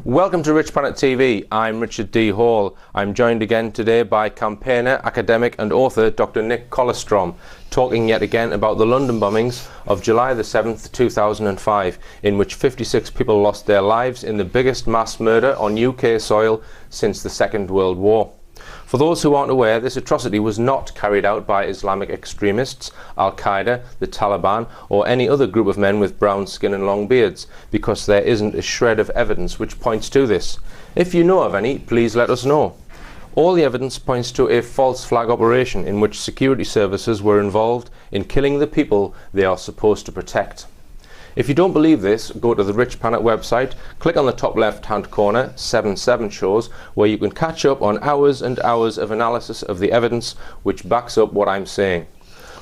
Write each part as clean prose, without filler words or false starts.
Welcome to Rich Planet TV. I'm Richard D. Hall. I'm joined again today by campaigner, academic and author Dr. Nick Kollerstrom, talking yet again about the London bombings of July the 7th, 2005, in which 56 people lost their lives in the biggest mass murder on UK soil since the Second World War. For those who aren't aware, this atrocity was not carried out by Islamic extremists, Al-Qaeda, the Taliban, or any other group of men with brown skin and long beards, because there isn't a shred of evidence which points to this. If you know of any, please let us know. All the evidence points to a false flag operation in which security services were involved in killing the people they are supposed to protect. If you don't believe this, go to the Rich Planet website, click on the top left hand corner, 7 shows, where you can catch up on hours and hours of analysis of the evidence which backs up what I'm saying.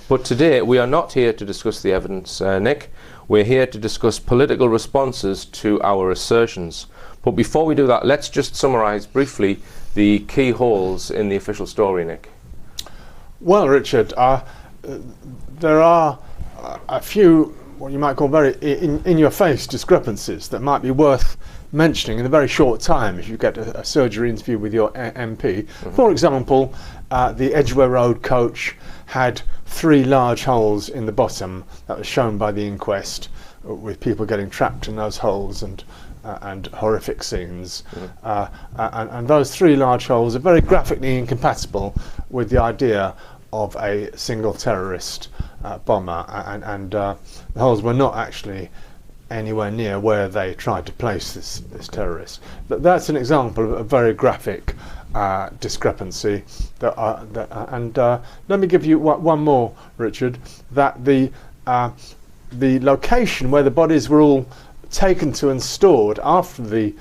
But today we are not here to discuss the evidence, Nick. We're here to discuss political responses to our assertions. But before we do that, let's just summarise briefly the key holes in the official story, Nick. Well, Richard, there are a few what you might call very in-your-face discrepancies that might be worth mentioning in a very short time if you get a surgery interview with your MP. Mm-hmm. For example, the Edgware Road coach had 3 large holes in the bottom that was shown by the inquest, with people getting trapped in those holes and horrific scenes. Mm-hmm. And those 3 large holes are very graphically incompatible with the idea of a single terrorist bomber, and the holes were not actually anywhere near where they tried to place this terrorist. That's an example of a very graphic discrepancy. Let me give you one more, Richard. That the location where the bodies were all taken to and stored after the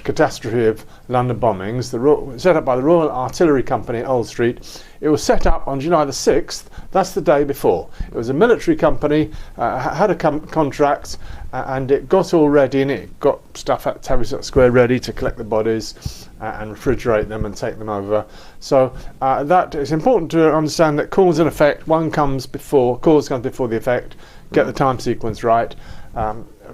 catastrophe of London bombings, set up by the Royal Artillery Company at Old Street. It was set up on July the 6th, that's the day before. It was a military company, had a contract, and it got all ready, and it got stuff at Tavistock Square ready to collect the bodies and refrigerate them and take them over. So that it's important to understand that cause and effect, cause comes before the effect, get the time sequence right.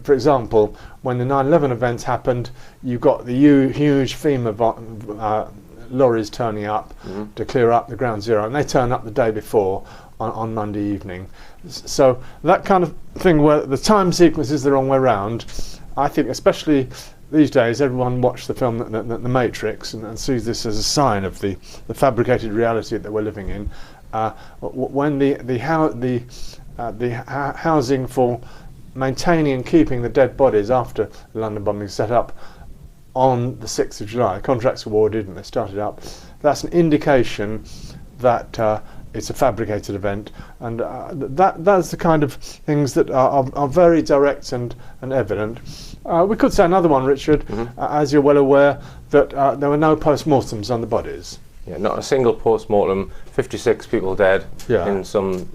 For example, when the 9/11 events happened, you got the huge FEMA lorries turning up to clear up the ground zero, and they turn up the day before on Monday evening. So that kind of thing where the time sequence is the wrong way around, I think especially these days everyone watched the film The Matrix and sees this as a sign of the fabricated reality that we're living in. When the housing for maintaining and keeping the dead bodies after the London bombing set up on the 6th of July, contracts awarded and they started up, that's an indication that it's a fabricated event, and that's the kind of things that are very direct and evident. We could say another one, Richard, as you're well aware, that there were no post-mortems on the bodies. Yeah, not a single post-mortem, 56 people dead in some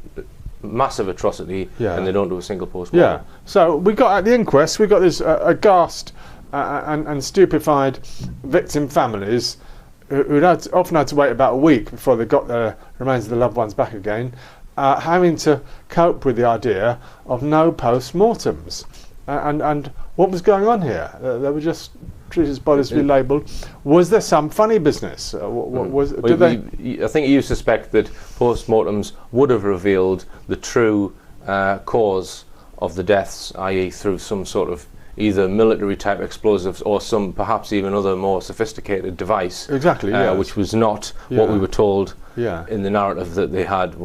massive atrocity, and they don't do a single post-mortem. Yeah, so we got at the inquest, we got this aghast and stupefied victim families who'd often had to wait about a week before they got the remains of the loved ones back again, having to cope with the idea of no post-mortems. And what was going on here? They were just treated as bodies to be labelled. Was there some funny business? I think you suspect that post-mortems would have revealed the true cause of the deaths, i.e. through some sort of either military type explosives or some perhaps even other more sophisticated device. Exactly, which was not what we were told in the narrative that they had,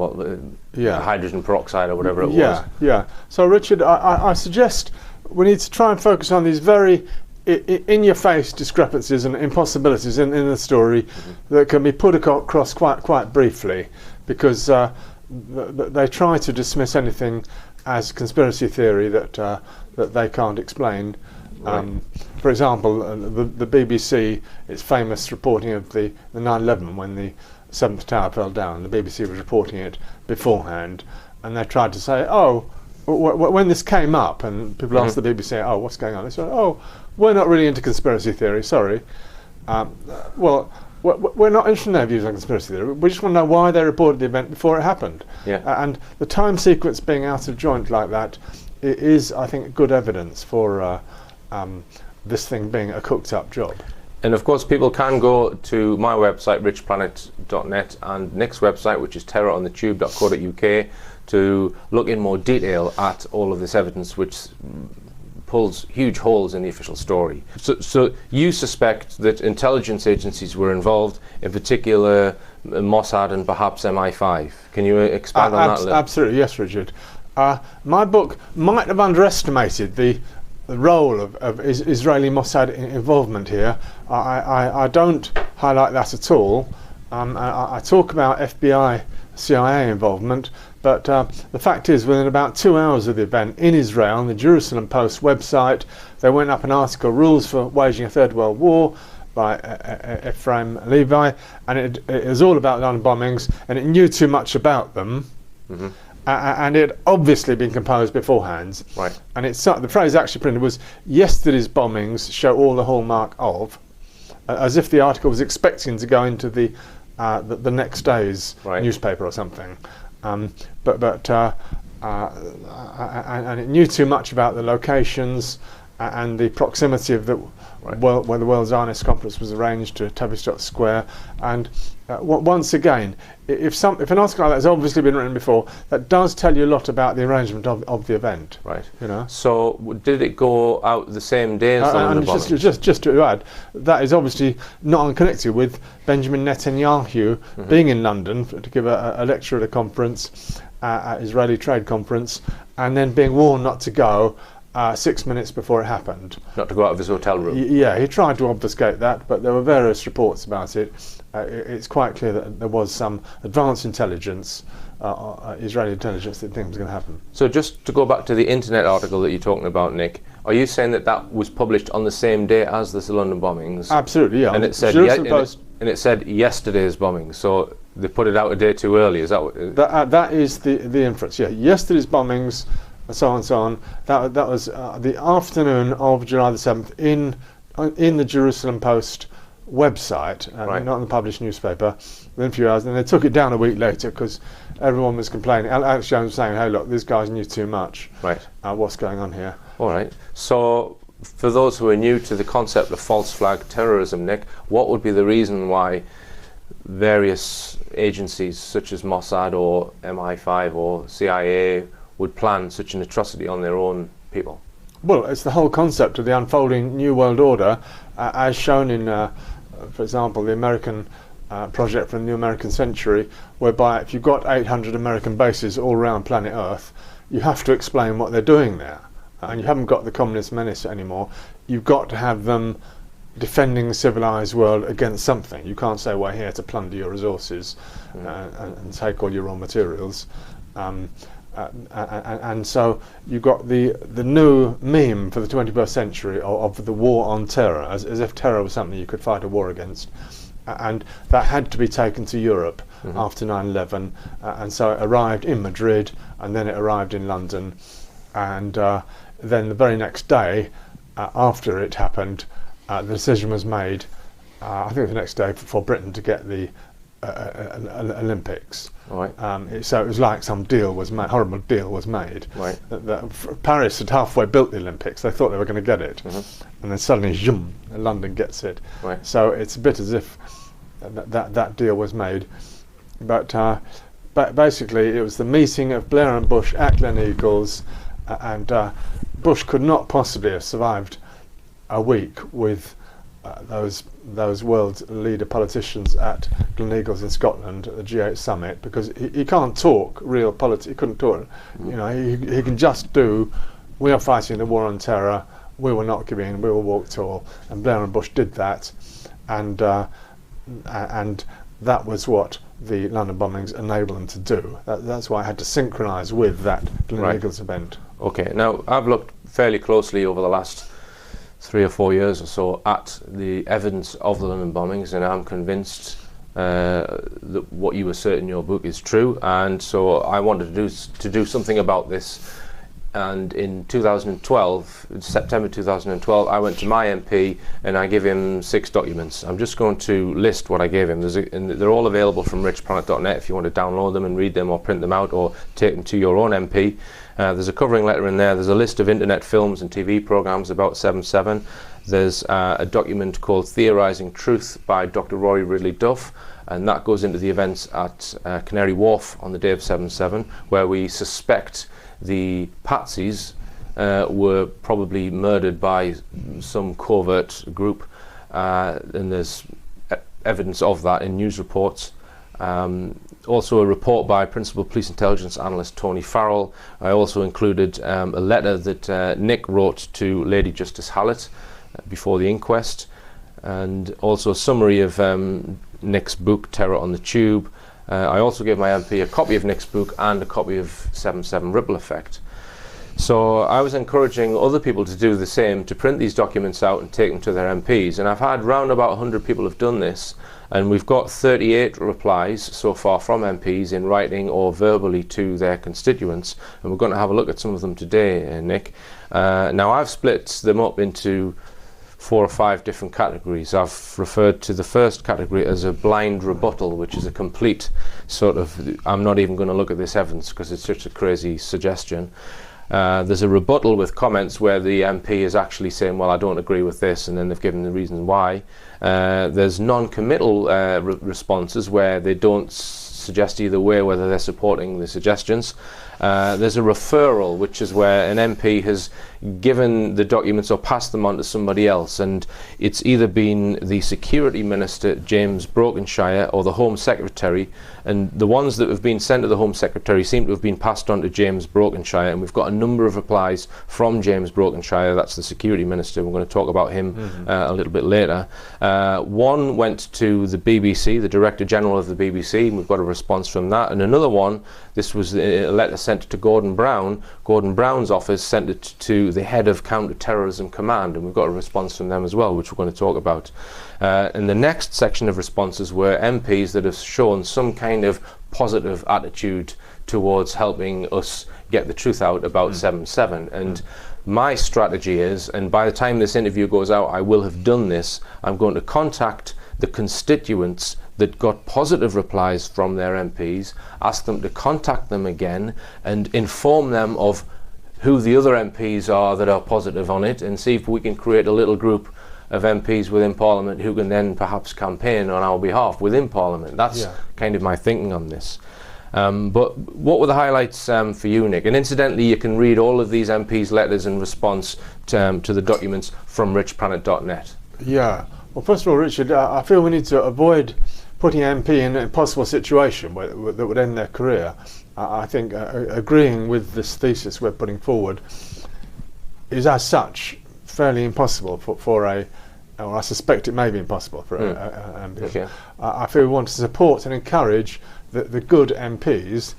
hydrogen peroxide or whatever it was. Yeah. So Richard, I suggest we need to try and focus on these very in-your-face discrepancies and impossibilities in the story that can be put across quite briefly, because they try to dismiss anything as conspiracy theory that they can't explain. For example, the BBC, its famous reporting of the 9/11 when the 7th tower fell down. The BBC was reporting it beforehand, and they tried to say, oh, when this came up, and people asked the BBC, oh, what's going on? They said, oh, we're not really into conspiracy theory, sorry. Well, we're not interested in their views on conspiracy theory. We just want to know why they reported the event before it happened. And the time sequence being out of joint like that is, I think, good evidence for this thing being a cooked-up job. And of course, people can go to my website, richplanet.net, and Nick's website, which is terroronthetube.co.uk, to look in more detail at all of this evidence, which pulls huge holes in the official story. So you suspect that intelligence agencies were involved, in particular Mossad and perhaps MI5. Can you expand on that a little? Absolutely, yes, Richard. My book might have underestimated the role of Israeli Mossad involvement here. I don't highlight that at all. I talk about FBI, CIA involvement, but the fact is, within about 2 hours of the event in Israel, on the Jerusalem Post website, there went up an article, Rules for Waging a Third World War, by Ephraim Levi, and it was all about London bombings, and it knew too much about them. And it had obviously been composed beforehand. Right. And the phrase actually printed was, yesterday's bombings show all the hallmark of, as if the article was expecting to go into the next day's newspaper or something. And it knew too much about the locations and the proximity of where the World Zionist Conference was arranged to Tavistock Square. And once again, if an article like that has obviously been written before, that does tell you a lot about the arrangement of the event. Right. You know. So did it go out the same day as the London bombings? Just to add, that is obviously not unconnected with Benjamin Netanyahu being in London to give a lecture at a conference, Israeli trade conference, and then being warned not to go 6 minutes before it happened. Not to go out of his hotel room. Yeah, he tried to obfuscate that, but there were various reports about it. It's quite clear that there was some advanced intelligence, Israeli intelligence, that things were going to happen. So just to go back to the internet article that you're talking about, Nick, are you saying that was published on the same day as the London bombings? Absolutely, yeah. And it said and it said yesterday's bombings, so they put it out a day too early. Is that what? That is the inference. Yeah, yesterday's bombings. And so on and so on. That was the afternoon of July the 7th in the Jerusalem Post website, not in the published newspaper, within a few hours. And they took it down a week later because everyone was complaining. Alex Jones was saying, hey, look, these guys knew too much. Right. What's going on here? All right. So for those who are new to the concept of false flag terrorism, Nick, what would be the reason why various agencies such as Mossad or MI5 or CIA would plan such an atrocity on their own people? Well, it's the whole concept of the unfolding New World Order, as shown in, for example, the American project from the New American Century, whereby if you've got 800 American bases all around planet Earth, you have to explain what they're doing there. And you haven't got the communist menace anymore. You've got to have them defending the civilized world against something. You can't say, we're here to plunder your resources and take all your raw materials. And so you've got the new meme for the 21st century of the war on terror, as if terror was something you could fight a war against. And that had to be taken to Europe after 9/11, and so it arrived in Madrid, and then it arrived in London, and then the very next day after it happened, the decision was made, I think it was the next day, for Britain to get the Olympics. Right. So it was like some deal was made, horrible deal was made. Right. Paris had halfway built the Olympics. They thought they were going to get it, and then suddenly, zoom, London gets it. Right. So it's a bit as if that deal was made. But basically, it was the meeting of Blair and Bush at Gleneagles, and Bush could not possibly have survived a week with those world leader politicians at Gleneagles in Scotland at the G8 summit, because he can't talk real politics. He couldn't talk. You know, he can just do, we are fighting the war on terror, we will not give in, we will walk tall. And Blair and Bush did that, and that was what the London bombings enabled them to do. That's why I had to synchronise with that Gleneagles event. Okay, now I've looked fairly closely over the last 3 or 4 years or so at the evidence of the London bombings, and I'm convinced that what you assert in your book is true, and so I wanted to do something about this. And in 2012, September 2012, I went to my MP and I gave him 6 documents. I'm just going to list what I gave him. And they're all available from richplanet.net if you want to download them and read them or print them out or take them to your own MP. There's a covering letter in there. There's a list of internet films and TV programs about 7/7. There's a document called Theorising Truth by Dr. Rory Ridley Duff, and that goes into the events at Canary Wharf on the day of 7/7, where we suspect the patsies were probably murdered by some covert group, and there's evidence of that in news reports. Also a report by Principal Police Intelligence Analyst Tony Farrell. I also included a letter that Nick wrote to Lady Justice Hallett before the inquest, and also a summary of Nick's book Terror on the Tube. I also gave my MP a copy of Nick's book and a copy of 7/7 Ripple Effect. So I was encouraging other people to do the same, to print these documents out and take them to their MPs, and I've had round about 100 people have done this, and we've got 38 replies so far from MPs in writing or verbally to their constituents, and we're going to have a look at some of them today, Nick. Now I've split them up into 4 or 5 different categories. I've referred to the first category as a blind rebuttal, which is a complete sort of, I'm not even going to look at this evidence because it's such a crazy suggestion. There's a rebuttal with comments where the MP is actually saying, well, I don't agree with this, and then they've given the reasons why. There's non-committal responses where they don't suggest either way whether they're supporting the suggestions. There's a referral, which is where an MP has given the documents or passed them on to somebody else, and it's either been the Security Minister, James Brokenshire, or the Home Secretary, and the ones that have been sent to the Home Secretary seem to have been passed on to James Brokenshire, and we've got a number of replies from James Brokenshire. That's the Security Minister. We're going to talk about him a little bit later. One went to the BBC, the Director General of the BBC, and we've got a response from that, and another one, this was a letter sent to Gordon Brown. Gordon Brown's office sent it to the head of Counter-Terrorism Command, and we've got a response from them as well, which we're going to talk about. And the next section of responses were MPs that have shown some kind of positive attitude towards helping us get the truth out about 7/7. And my strategy is, and by the time this interview goes out, I will have done this, I'm going to contact the constituents that got positive replies from their MPs, ask them to contact them again and inform them of who the other MPs are that are positive on it, and see if we can create a little group of MPs within Parliament who can then perhaps campaign on our behalf within Parliament. That's kind of my thinking on this. But what were the highlights for you, Nick? And incidentally, you can read all of these MPs' letters in response to the documents from richplanet.net. Yeah. Well, first of all, Richard, I feel we need to avoid putting an MP in a possible situation that would end their career. I think agreeing with this thesis we're putting forward is as such fairly impossible for a, or I suspect it may be impossible for an MP. Okay. I feel we want to support and encourage the good MPs,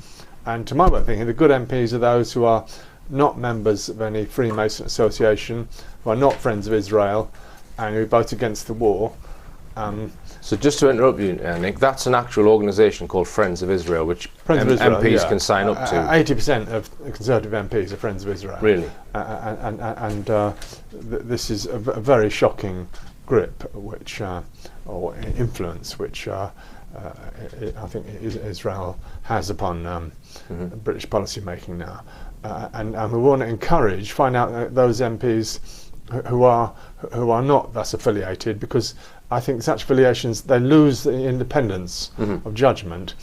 and to my way of thinking, the good MPs are those who are not members of any Freemason association, who are not Friends of Israel, and who vote against the war. So just to interrupt you, Nick, that's an actual organisation called Friends of Israel, which MPs can sign up to. 80% of Conservative MPs are Friends of Israel. Really? And this is a very shocking grip, which or influence, which I think Israel has upon British policy making now. And we want to encourage, find out those MPs who are not thus affiliated, because I think such affiliations, they lose the independence of judgment,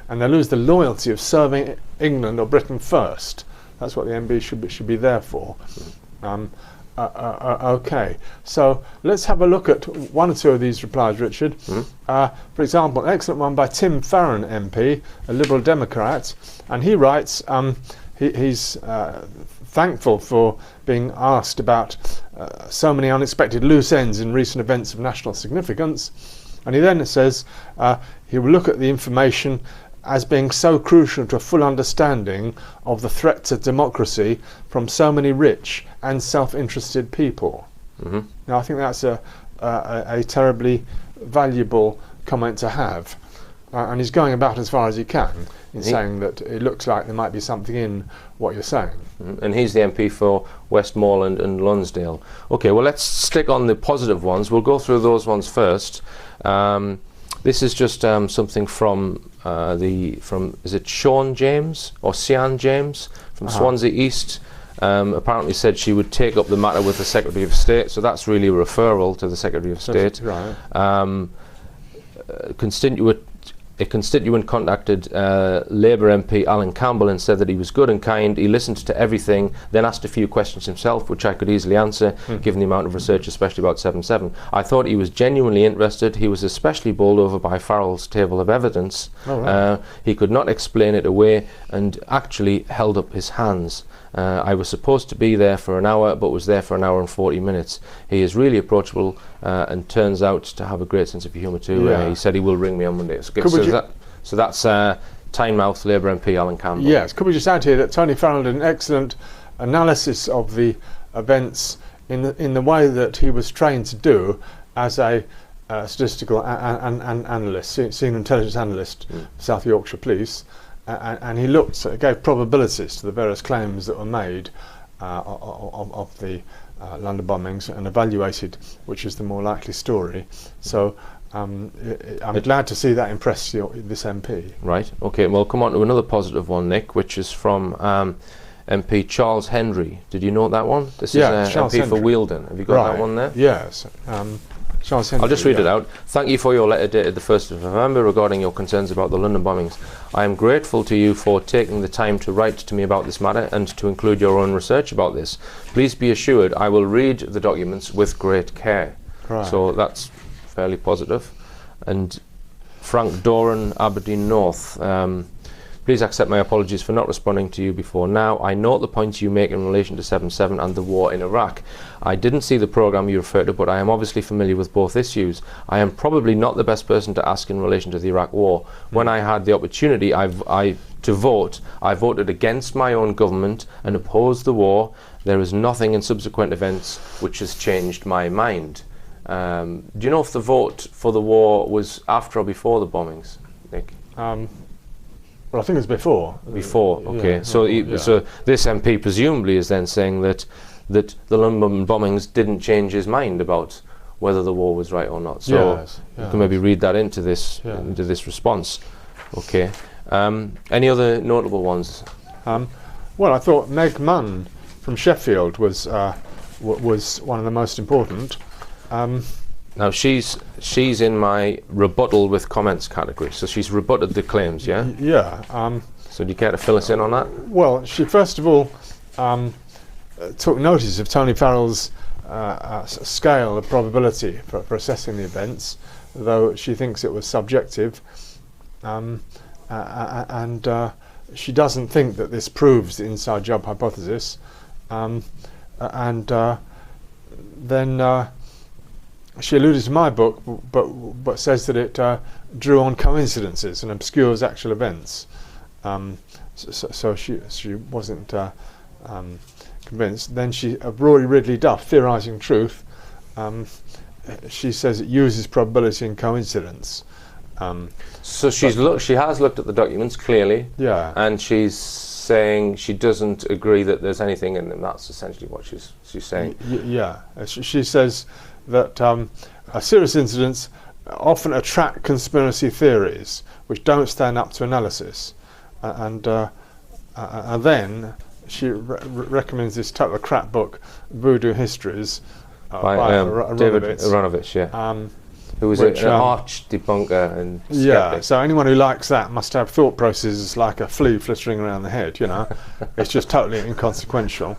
and they lose the loyalty of serving England or Britain first. That's what the MB should be there for. Okay, so let's have a look at one or two of these replies, Richard. For example, an excellent one by Tim Farron MP, a Liberal Democrat, and he writes, he's thankful for being asked about so many unexpected loose ends in recent events of national significance, and he then says he will look at the information as being so crucial to a full understanding of the threat to democracy from so many rich and self-interested people. Now, I think that's a terribly valuable comment to have, and he's going about as far as he can in saying that it looks like there might be something in what you're saying. And he's the MP for Westmoreland and Lonsdale. Okay, well, let's stick on the positive ones. We'll go through those ones first. This is just something from is it Sean James or Sian James from Swansea East. Apparently said she would take up the matter with the Secretary of State, so that's really a referral to the Secretary of State. Right. A constituent contacted Labour MP Alan Campbell and said that he was good and kind. He listened to everything, then asked a few questions himself, which I could easily answer, given the amount of research, especially about 7/7. I thought he was genuinely interested. He was especially bowled over by Farrell's table of evidence. Oh, right. He could not explain it away and actually held up his hands. I was supposed to be there for an hour, but was there for an hour and 40 minutes. He is really approachable and turns out to have a great sense of humour too. He said he will ring me on Monday. So that's Tynemouth Labour MP Alan Campbell. Yes, could we just add here that Tony Farrell did an excellent analysis of the events in the way that he was trained to do as a statistical analyst, senior intelligence analyst, South Yorkshire Police. And he gave probabilities to the various claims that were made of the London bombings and evaluated which is the more likely story. So I'm glad to see that impress this MP. Right, okay, well, come on to another positive one, Nick, which is from MP Charles Hendry. Did you note that one? This is MP for Wealdon. Have you got that one there? Yes. Charles Hendry, I'll just read it out. Thank you for your letter dated the 1st of November regarding your concerns about the London bombings. I am grateful to you for taking the time to write to me about this matter and to include your own research about this. Please be assured I will read the documents with great care. Right. So that's fairly positive. And Frank Doran, Aberdeen North. Please accept my apologies for not responding to you before now. I note the points you make in relation to 7/7 and the war in Iraq. I didn't see the programme you refer to, but I am obviously familiar with both issues. I am probably not the best person to ask in relation to the Iraq war. When I had the opportunity to vote, I voted against my own government and opposed the war. There is nothing in subsequent events which has changed my mind. Do you know if the vote for the war was after or before the bombings, Nick? Well, I think it's before. Before, okay. Yeah, so this MP presumably is then saying that the London bombings didn't change his mind about whether the war was right or not. So you can maybe read that into this response. Okay. Any other notable ones? Well, I thought Meg Munn from Sheffield was one of the most important. Now she's in my rebuttal with comments category, so she's rebutted the claims, yeah? Yeah. So do you care to fill us in on that? Well, she first of all took notice of Tony Farrell's scale of probability for assessing the events, though she thinks it was subjective, and she doesn't think that this proves the inside job hypothesis, then she alluded to my book, but says that it drew on coincidences and obscures actual events. So she wasn't convinced. Then Rory Ridley Duff, Theorising Truth, she says it uses probability and coincidence. So she has looked at the documents clearly, and she's saying she doesn't agree that there's anything in them. That's essentially what she's saying. She says that serious incidents often attract conspiracy theories which don't stand up to analysis, and then she recommends this total crap book, Voodoo Histories, by David Aronovich, who was an arch debunker and skeptic. So anyone who likes that must have thought processes like a flea flittering around the head, you know. It's just totally inconsequential.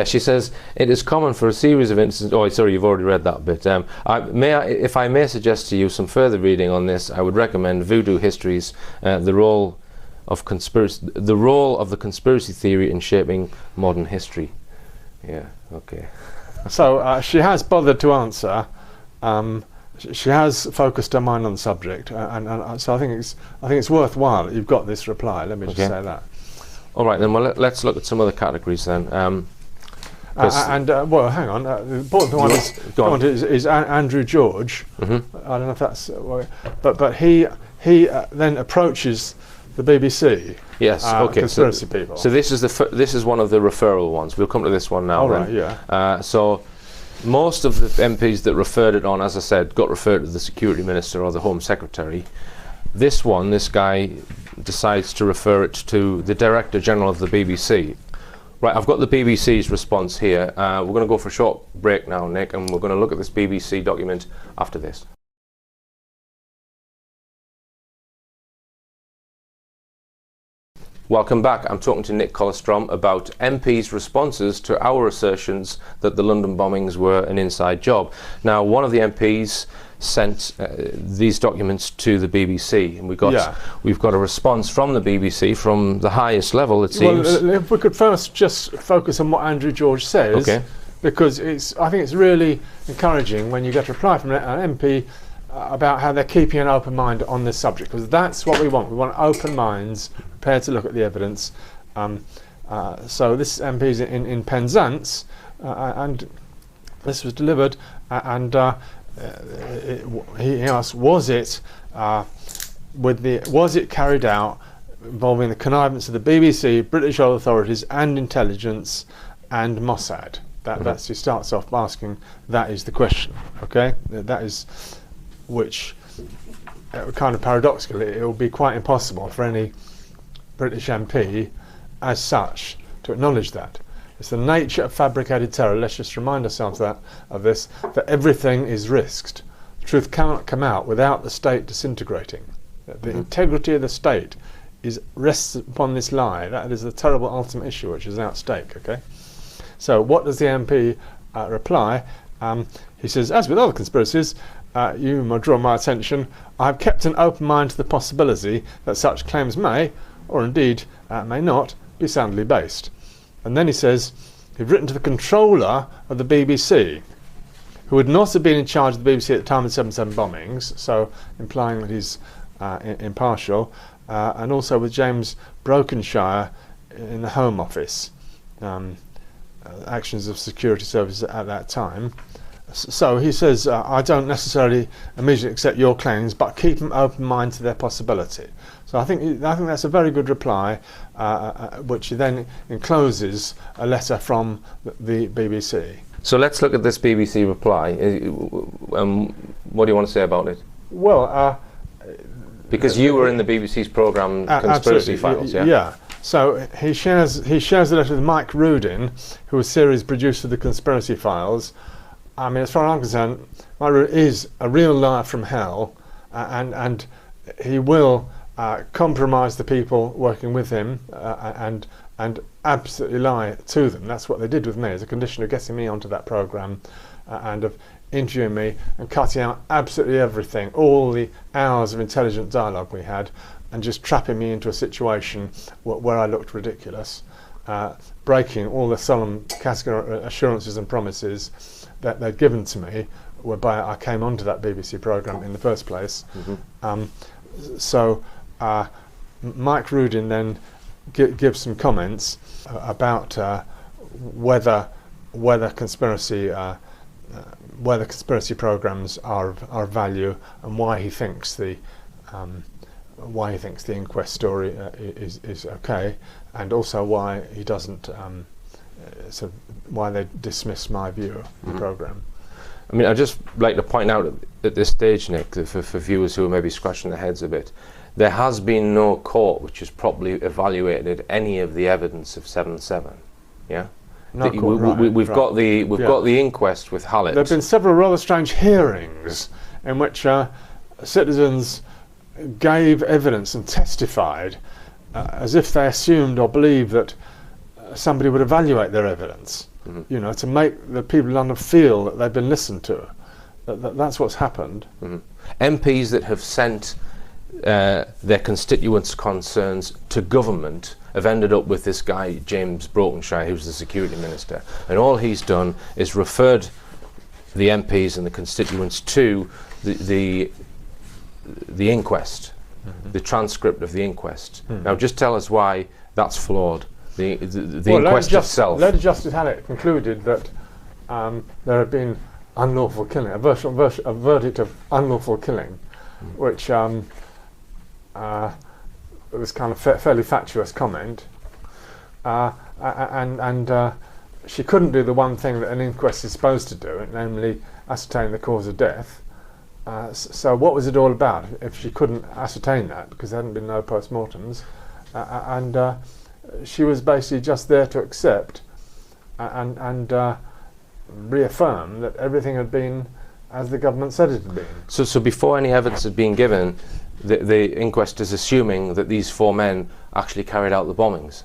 She says it is common for a series of incidents. Oh, sorry, you've already read that bit. If I may suggest to you some further reading on this, I would recommend Voodoo Histories, the role of the conspiracy theory in shaping modern history. Yeah. Okay. So she has bothered to answer. She has focused her mind on the subject, and so I think it's worthwhile that you've got this reply. Let me just say that. All right, then. Well, let's look at some other categories then. Well, hang on. The important one is Andrew George. I don't know if that's, but he then approaches the BBC. Yes. Okay. Conspiracy people. So this is one of the referral ones. We'll come to this one now. All right. Yeah. So most of the MPs that referred it on, as I said, got referred to the Security Minister or the Home Secretary. This guy decides to refer it to the Director General of the BBC. Right, I've got the BBC's response here. We're going to go for a short break now, Nick, and we're going to look at this BBC document after this. Welcome back. I'm talking to Nick Kollerstrom about MPs' responses to our assertions that the London bombings were an inside job. Now, one of the MPs sent these documents to the BBC, and we've got a response from the BBC from the highest level, it seems. Well, if we could first just focus on what Andrew George says, because I think it's really encouraging when you get a reply from an MP about how they're keeping an open mind on this subject, because that's what we want. We want open minds, prepared to look at the evidence. So this MP is in Penzance, and this was delivered, and he asked, was it carried out involving the connivance of the BBC, British authorities, and intelligence, and Mossad? He starts off asking. That is the question. Okay, that is. Which, kind of paradoxically, it will be quite impossible for any British MP as such to acknowledge that. It's the nature of fabricated terror, let's just remind ourselves that everything is risked. The truth cannot come out without the state disintegrating. The integrity of the state rests upon this lie. That is the terrible ultimate issue which is at stake. Okay. So what does the MP reply? He says, as with other conspiracies, you might draw my attention, I have kept an open mind to the possibility that such claims may, or indeed may not, be soundly based. And then he says, he'd written to the controller of the BBC, who would not have been in charge of the BBC at the time of the 7/7 bombings, so implying that he's impartial, and also with James Brokenshire in the Home Office, actions of security services at that time. So he says, I don't necessarily immediately accept your claims, but keep an open mind to their possibility. So I think that's a very good reply, which then encloses a letter from the BBC. So let's look at this BBC reply. What do you want to say about it? Well, because you were in the BBC's programme Conspiracy Files, yeah? Yeah. So he shares the letter with Mike Rudin, who was series producer of the Conspiracy Files. I mean, as far as I'm concerned, Mike Rudin is a real liar from hell, and he will compromise the people working with him and absolutely lie to them. That's what they did with me as a condition of getting me onto that programme and of interviewing me and cutting out absolutely everything, all the hours of intelligent dialogue we had, and just trapping me into a situation where I looked ridiculous, breaking all the solemn categorical assurances and promises that they'd given to me, whereby I came onto that BBC programme in the first place. So Mike Rudin then gives some comments about whether conspiracy programmes are of value, and why he thinks the inquest story is okay, and also why he doesn't why they dismiss my view of the programme. I mean, I'd just like to point out at this stage, Nick, that for viewers who are maybe scratching their heads a bit, there has been no court which has properly evaluated any of the evidence of 7/7. Yeah, we've got the inquest with Hallett. There have been several rather strange hearings in which citizens gave evidence and testified as if they assumed or believed that somebody would evaluate their evidence. You know, to make the people in London feel that they've been listened to. That's what's happened. MPs that have sent their constituents' concerns to government have ended up with this guy James Brokenshire, who's the security minister, and all he's done is referred the MPs and the constituents to the inquest, the transcript of the inquest. Now just tell us why that's flawed. the inquest itself? Lady Justice Hallett concluded that there had been unlawful killing, a verdict of unlawful killing, which was kind of fairly fatuous comment, and she couldn't do the one thing that an inquest is supposed to do, namely ascertain the cause of death. So what was it all about if she couldn't ascertain that, because there hadn't been no post-mortems, and she was basically just there to accept and reaffirm that everything had been as the government said it had been. So before any evidence had been given, the inquest is assuming that these 4 men actually carried out the bombings.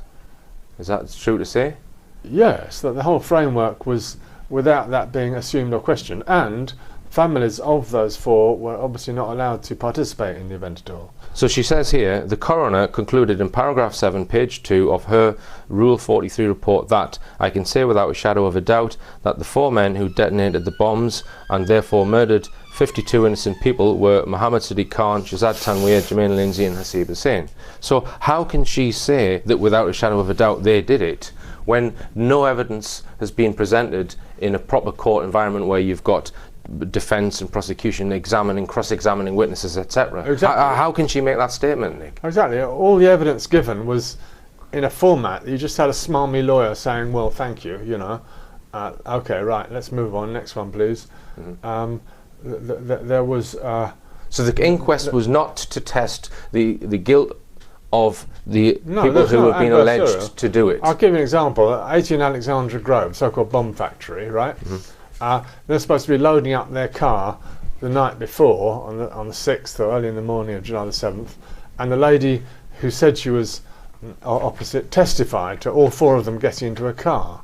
Is that true to say? Yes, that the whole framework was without that being assumed or questioned, and families of those 4 were obviously not allowed to participate in the event at all. So she says here, the coroner concluded in paragraph 7, page 2 of her Rule 43 report that, I can say without a shadow of a doubt that the 4 men who detonated the bombs and therefore murdered 52 innocent people were Mohammed Sadiq Khan, Shazad Tanweer, Jermaine Lindsay and Hasib Hussain. So how can she say that without a shadow of a doubt they did it, when no evidence has been presented in a proper court environment where you've got defence and prosecution cross-examining witnesses, etc. Exactly. How can she make that statement, Nick? Exactly. All the evidence given was in a format that you just had a smarmy lawyer saying, well, thank you, okay, right, let's move on, next one please. There was... So the inquest was not to test the guilt of the people who have been alleged to do it. I'll give you an example. 18 Alexandra Grove, so-called bomb factory, right? They're supposed to be loading up their car the night before, on the 6th or early in the morning of July the 7th, and the lady who said she was opposite testified to all 4 of them getting into a car.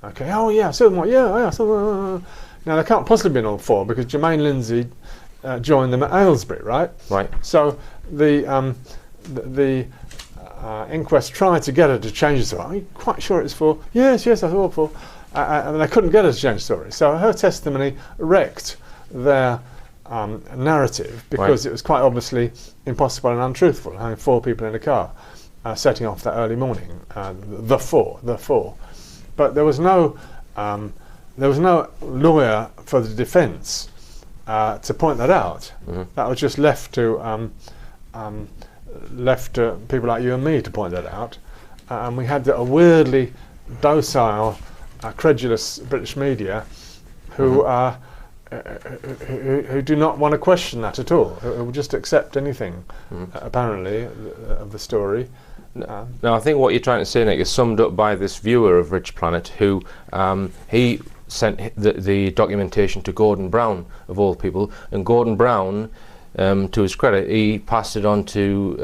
Okay, oh yeah, so what? Yeah. Now they can't possibly be in all 4 because Jermaine Lindsay joined them at Aylesbury, right? Right. So the inquest tried to get her to change the story. Are you quite sure it's 4? Yes, that's all 4. And they couldn't get her to change the story. So her testimony wrecked their narrative because it was quite obviously impossible and untruthful, having 4 people in a car setting off that early morning. The four. But there was no lawyer for the defence to point that out. That was just left to people like you and me to point that out. And we had a weirdly docile, credulous British media who do not want to question that at all, who will just accept anything, apparently, of the story. Now, I think what you're trying to say, Nick, is summed up by this viewer of Rich Planet who he sent the documentation to Gordon Brown, of all people, and Gordon Brown, to his credit, he passed it on to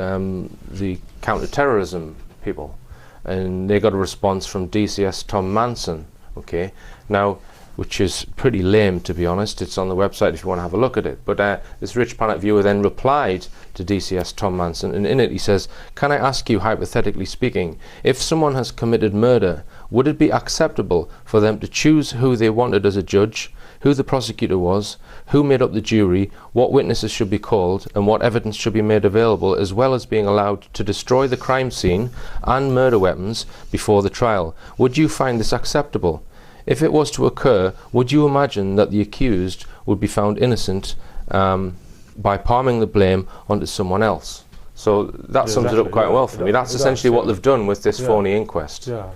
the counter-terrorism people, and they got a response from DCS Tom Manson, okay, now, which is pretty lame, to be honest. It's on the website if you want to have a look at it. But this Rich Planet viewer then replied to DCS Tom Manson, and in it he says, can I ask you, hypothetically speaking, if someone has committed murder, would it be acceptable for them to choose who they wanted as a judge, who the prosecutor was, who made up the jury, what witnesses should be called, and what evidence should be made available, as well as being allowed to destroy the crime scene and murder weapons before the trial? Would you find this acceptable? If it was to occur, would you imagine that the accused would be found innocent by palming the blame onto someone else? So that sums it up quite well for me. That's essentially what they've done with this phony inquest. Yeah.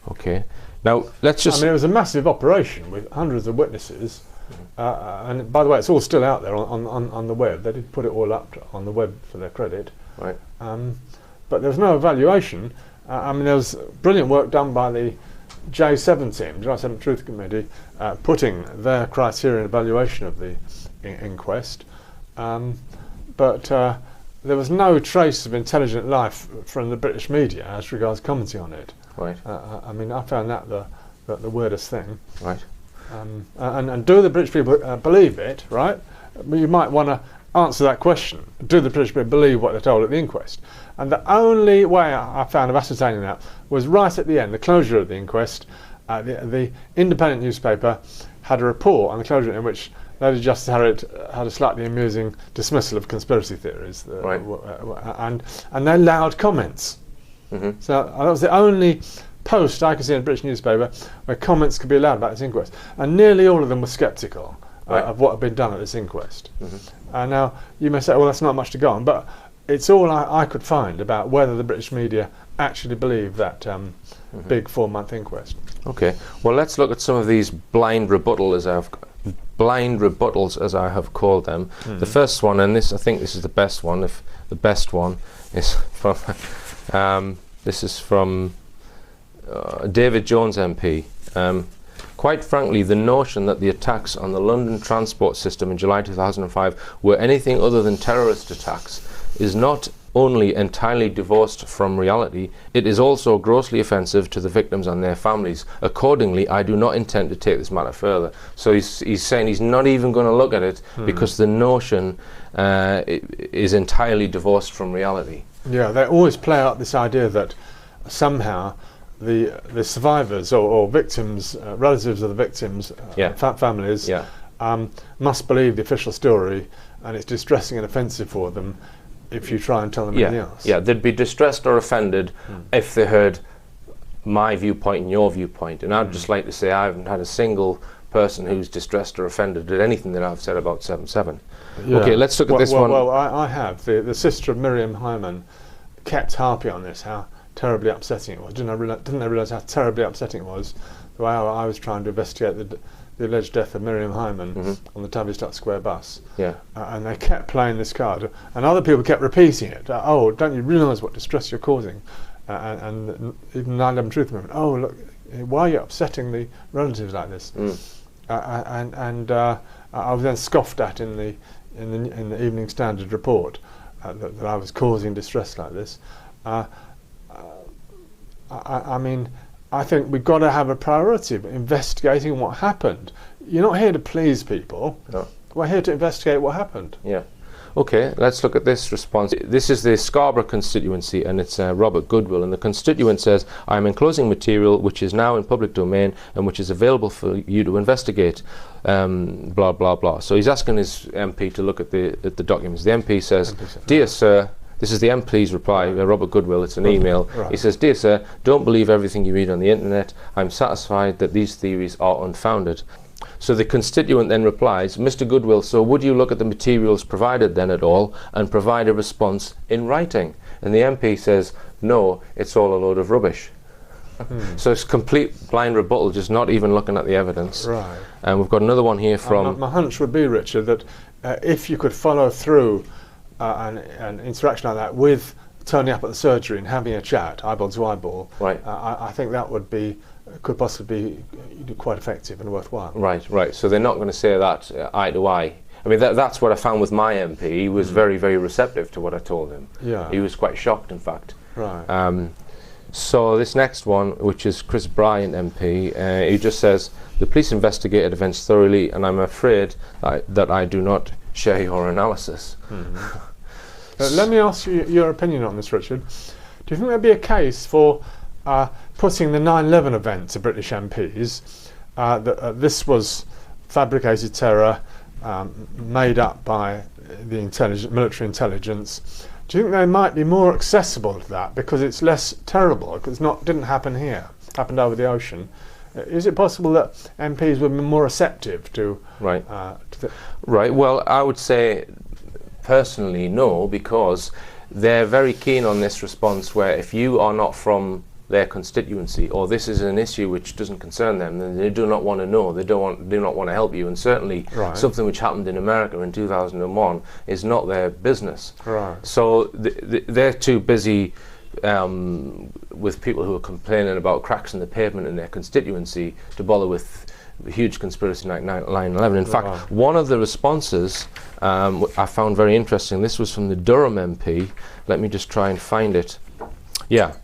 Okay. Now, let's just... I mean, it was a massive operation with hundreds of witnesses. And by the way, it's all still out there on the web. They did put it all up on the web for their credit. Right. But there was no evaluation. I mean, there was brilliant work done by the J7 team, July 7 Truth Committee, putting their criteria and evaluation of the inquest. But there was no trace of intelligent life from the British media as regards commenting on it. Right. I mean, I found that the weirdest thing. Right. And do the British people believe it, right? You might want to answer that question. Do the British people believe what they're told at the inquest? And the only way I found of ascertaining that was right at the end, the closure of the inquest. The independent newspaper had a report on the closure in which Lady Justice Harriet had a slightly amusing dismissal of conspiracy theories. Right. And they allowed comments. So that was the only post I could see in a British newspaper where comments could be allowed about this inquest. And nearly all of them were sceptical of what had been done at this inquest. Now, you may say, well, that's not much to go on, but it's all I could find about whether the British media actually believe that big 4-month inquest. Okay, well, let's look at some of these blind rebuttals, as I have called them. The first one, and I think this is the best one, if the best one, is from this is from David Jones MP. Quite frankly, the notion that the attacks on the London transport system in July 2005 were anything other than terrorist attacks is not only entirely divorced from reality, it is also grossly offensive to the victims and their families. Accordingly, I do not intend to take this matter further. So he's saying he's not even going to look at it because the notion is entirely divorced from reality. Yeah, they always play out this idea that somehow the survivors or victims, relatives of the victims, families, must believe the official story, and it's distressing and offensive for them if you try and tell them anything else. Yeah, they'd be distressed or offended if they heard my viewpoint and your viewpoint. And I'd just like to say I haven't had a single person who's distressed or offended at anything that I've said about 7/7. Yeah. Okay, let's look at this one. Well, I have. The sister of Miriam Hyman kept harping on this, how terribly upsetting it was. Didn't I realise how terribly upsetting it was the way I was trying to investigate the alleged death of Miriam Hyman on the Tavistock Square bus. Yeah. And they kept playing this card, and other people kept repeating it. Oh, don't you realise what distress you're causing? And even 9/11 Truth Movement. Oh, look, why are you upsetting the relatives like this? I was then scoffed at in the Evening Standard report that I was causing distress like this. I mean, I think we've got to have a priority of investigating what happened. You're not here to please people. No. We're here to investigate what happened. Yeah. Okay, let's look at this response. This is the Scarborough constituency, and it's Robert Goodwill, and the constituent says, I am enclosing material which is now in public domain and which is available for you to investigate, blah, blah, blah. So he's asking his MP to look at the documents. The MP says, Dear Sir, this is the MP's reply, Robert Goodwill, it's an email. Right. He says, Dear Sir, don't believe everything you read on the internet. I'm satisfied that these theories are unfounded. So the constituent then replies, Mr. Goodwill, so would you look at the materials provided then at all and provide a response in writing? And the MP says, no, it's all a load of rubbish. So it's complete blind rebuttal, just not even looking at the evidence. Right. And we've got another one here from... My hunch would be, Richard, that if you could follow through an interaction like that with turning up at the surgery and having a chat, eyeball to eyeball, right. I think that would be... could possibly be quite effective and worthwhile. Right. So they're not going to say that eye to eye. I mean, that's what I found with my MP. He was very, very receptive to what I told him. Yeah. He was quite shocked, in fact. Right. So this next one, which is Chris Bryant MP, he just says, the police investigated events thoroughly, and I'm afraid that I do not share your analysis. Let me ask you your opinion on this, Richard. Do you think there'd be a case for putting the 9/11 event to British MPs, that this was fabricated terror made up by the military intelligence? Do you think they might be more accessible to that because it's less terrible, because didn't happen here, happened over the ocean? Is it possible that MPs would be more receptive to... Right. Right. Well, I would say personally no, because they're very keen on this response where if you are not from their constituency, or this is an issue which doesn't concern them, then they do not want to know. They do not want to help you, and certainly something which happened in America in 2001 is not their business. Right. So they're too busy with people who are complaining about cracks in the pavement in their constituency to bother with a huge conspiracy like 9/11. In fact, one of the responses I found very interesting. This was from the Durham MP. Let me just try and find it. Yeah.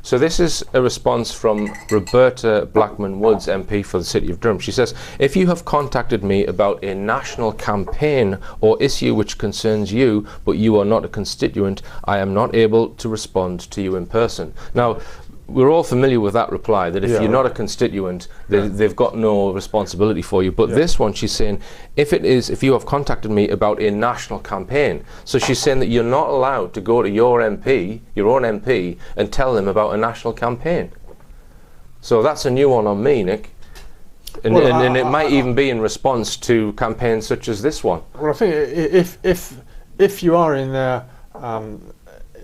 So this is a response from Roberta Blackman-Woods, MP for the City of Durham. She says, if you have contacted me about a national campaign or issue which concerns you, but you are not a constituent, I am not able to respond to you in person. Now, we're all familiar with that reply, that if Yeah. you're not a constituent, they've got no responsibility for you. But Yeah. this one, she's saying, if you have contacted me about a national campaign. So she's saying that you're not allowed to go to your MP, your own MP, and tell them about a national campaign. So that's a new one on me, Nick. And, Well, and it might even be in response to campaigns such as this one. Well, I think if you are in their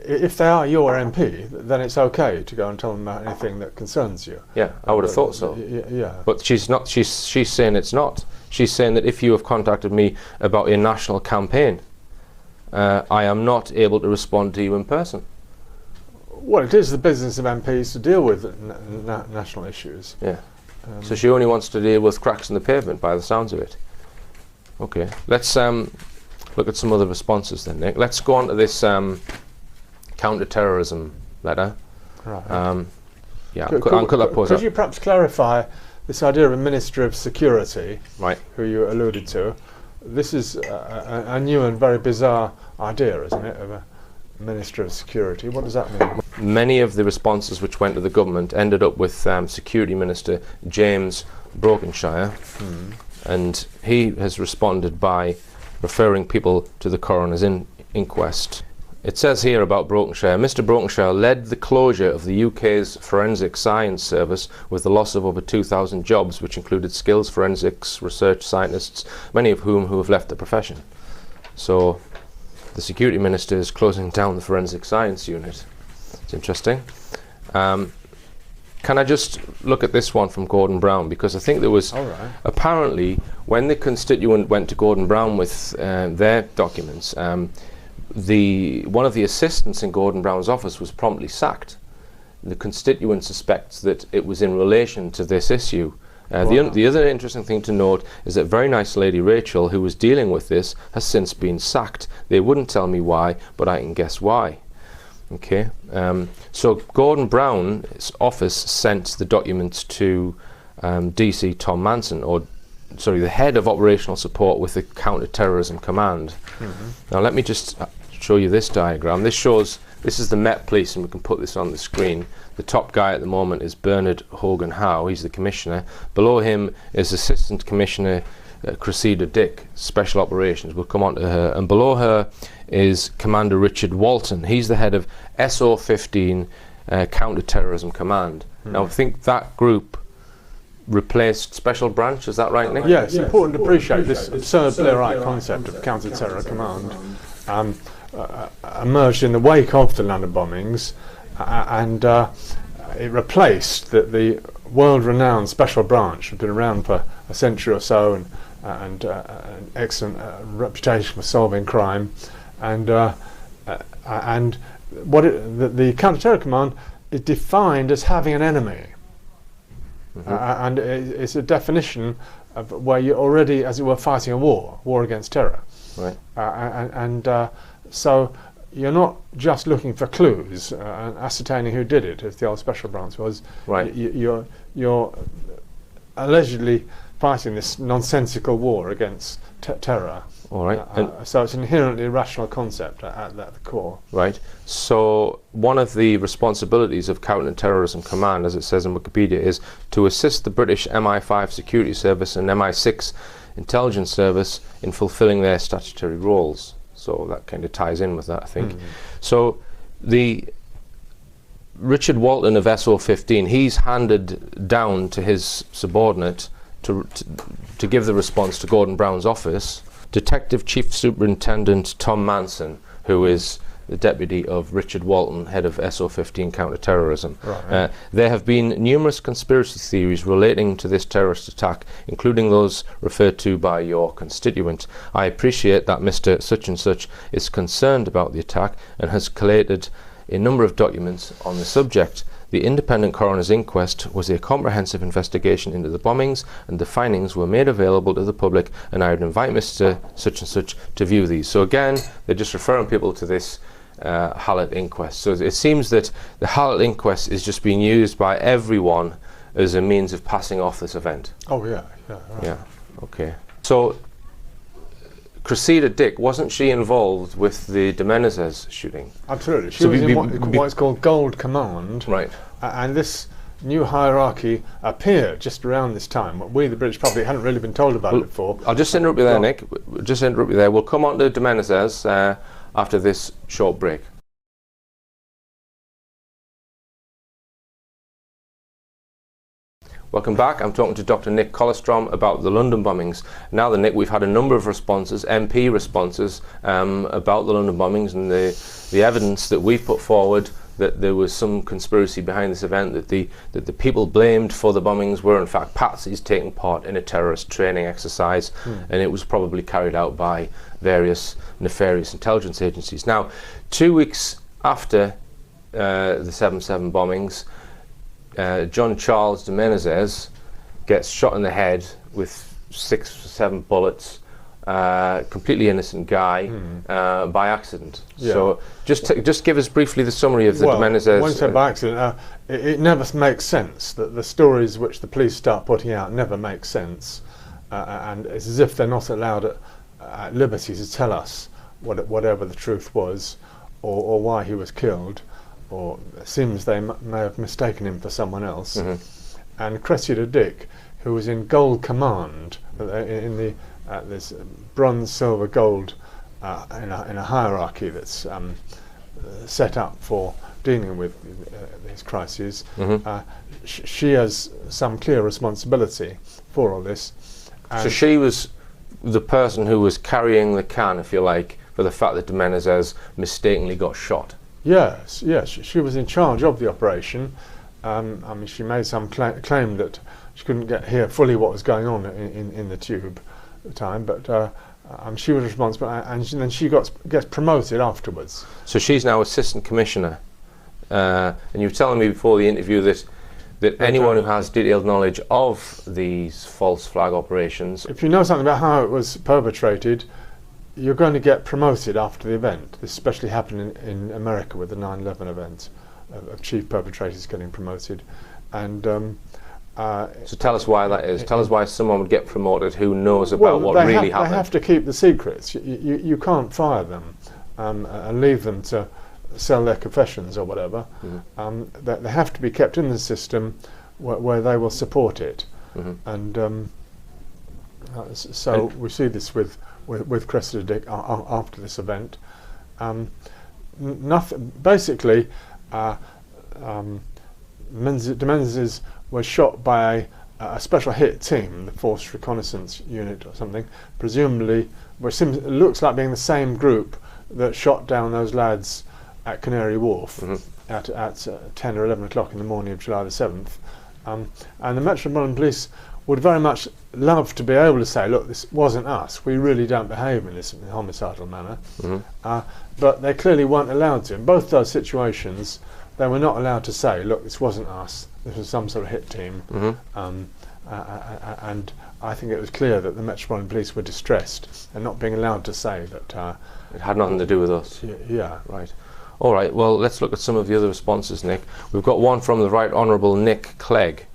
if they are your MP, then it's okay to go and tell them about anything that concerns you. Yeah, I would have thought so. Yeah. But she's not. She's saying it's not. She's saying that if you have contacted me about a national campaign, I am not able to respond to you in person. Well, it is the business of MPs to deal with national issues. Yeah. So she only wants to deal with cracks in the pavement, by the sounds of it. Okay. Let's look at some other responses then, Nick. Let's go on to this counter-terrorism letter. Right. Yeah, I'll cut that pause Could up. you perhaps clarify this idea of a Minister of Security, Right. who you alluded to? This is a new and very bizarre idea, isn't it, of a Minister of Security? What does that mean? Many of the responses which went to the government ended up with Security Minister James Brokenshire, and he has responded by referring people to the coroner's inquest. It says here about Brokenshire, Mr. Brokenshire led the closure of the UK's forensic science service with the loss of over 2,000 jobs, which included skills forensics research scientists, many of whom have left the profession. So the Security Minister is closing down the forensic science unit. It's interesting. Can I just look at this one from Gordon Brown, because I think there was apparently, when the constituent went to Gordon Brown with their documents, one of the assistants in Gordon Brown's office was promptly sacked. The constituent suspects that it was in relation to this issue. The other interesting thing to note is that very nice lady Rachel, who was dealing with this, has since been sacked. They wouldn't tell me why, but I can guess why. Okay, so Gordon Brown's office sent the documents to DC Tom Manson, the head of operational support with the Counter-Terrorism Command. Now let me just show you this diagram. This is the Met Police, and we can put this on the screen. The top guy at the moment is Bernard Hogan Howe. He's the commissioner. Below him is Assistant Commissioner Cressida Dick, Special Operations. We'll come on to her. And below her is Commander Richard Walton. He's the head of SO15 Counter-Terrorism Command. Now I think that group replaced Special Branch, is that right, Nick? Yeah, it's important to appreciate this absurd Blairite concept of counter-terror command emerged in the wake of the London bombings, and it replaced the world-renowned Special Branch, which had been around for a century or so, and an excellent reputation for solving crime, and what the counter-terror command is defined as having an enemy. And it's a definition of where you're already, as it were, fighting a war against terror. Right. So you're not just looking for clues and ascertaining who did it, as the old Special Branch was. Right. You're allegedly fighting this nonsensical war against terror. All right. So it's an inherently irrational concept at the core. Right. So one of the responsibilities of Counter-Terrorism Command, as it says in Wikipedia, is to assist the British MI5 Security Service and MI6 Intelligence Service in fulfilling their statutory roles. So that kind of ties in with that, I think. So the Richard Walton of SO15, he's handed down to his subordinate to give the response to Gordon Brown's office. Detective Chief Superintendent Tom Manson, who is the deputy of Richard Walton, head of SO15 counter-terrorism. Right. There have been numerous conspiracy theories relating to this terrorist attack, including those referred to by your constituent. I appreciate that Mr. Such and Such is concerned about the attack and has collated a number of documents on the subject. The independent coroner's inquest was a comprehensive investigation into the bombings, and the findings were made available to the public, and I would invite Mr. Such and Such to view these. So again, they're just referring people to this Hallett inquest. So it seems that the Hallett inquest is just being used by everyone as a means of passing off this event. Oh yeah, yeah. Right. Yeah, okay. So Cressida Dick, wasn't she involved with the de Menezes shooting? Absolutely. She was in what's called Gold Command. Right. And this new hierarchy appeared just around this time. We, the British public, hadn't really been told about it before. I'll just interrupt you there, Nick. Just interrupt you there. We'll come on to de Menezes after this short break. Welcome back. I'm talking to Dr. Nick Kollerstrom about the London bombings. Now then, Nick, we've had a number of responses, MP responses, about the London bombings and the evidence that we've put forward that there was some conspiracy behind this event, that the people blamed for the bombings were in fact patsies taking part in a terrorist training exercise, and it was probably carried out by various nefarious intelligence agencies. Now, 2 weeks after the 7/7 bombings, John Charles de Menezes gets shot in the head with 6 or 7 bullets, completely innocent guy, by accident. Yeah. So just give us briefly the summary of the de Menezes. When I say by accident, it never makes sense. That the stories which the police start putting out never make sense, and it's as if they're not allowed at liberty to tell us whatever the truth was, or why he was killed. Or it seems they may have mistaken him for someone else. And Cressida Dick, who was in Gold Command, in the this bronze, silver, gold, in a hierarchy that's set up for dealing with these crises. She has some clear responsibility for all this. So she was the person who was carrying the can, if you like, for the fact that de Menezes mistakenly got shot. Yes, she was in charge of the operation. I mean, she made some claim that she couldn't hear fully what was going on in the tube at the time, but she was responsible, and then she gets promoted afterwards. So she's now assistant commissioner, and you were telling me before the interview that anyone who has detailed knowledge of these false flag operations, if you know something about how it was perpetrated, you're going to get promoted after the event. This especially happened in America with the 9/11 event, of chief perpetrators getting promoted. And so tell us why that is. Tell us why someone would get promoted who knows about what really happened. They have to keep the secrets. You can't fire them and leave them to sell their confessions or whatever. They have to be kept in the system where they will support it. And so we see this with Cressida Dick after this event. Nothing. Basically, de Menezes was shot by a special hit team, the Force Reconnaissance Unit or something, presumably, which looks like being the same group that shot down those lads at Canary Wharf at 10 or 11 o'clock in the morning of July the 7th. And the Metropolitan Police would very much love to be able to say, look, this wasn't us, we really don't behave in this homicidal manner. But they clearly weren't allowed to. In both those situations, they were not allowed to say, look, this wasn't us, this was some sort of hit team. And I think it was clear that the Metropolitan Police were distressed and not being allowed to say that it had nothing to do with us. Yeah. Right. All right, well, let's look at some of the other responses, Nick. We've got one from the Right Honourable Nick Clegg,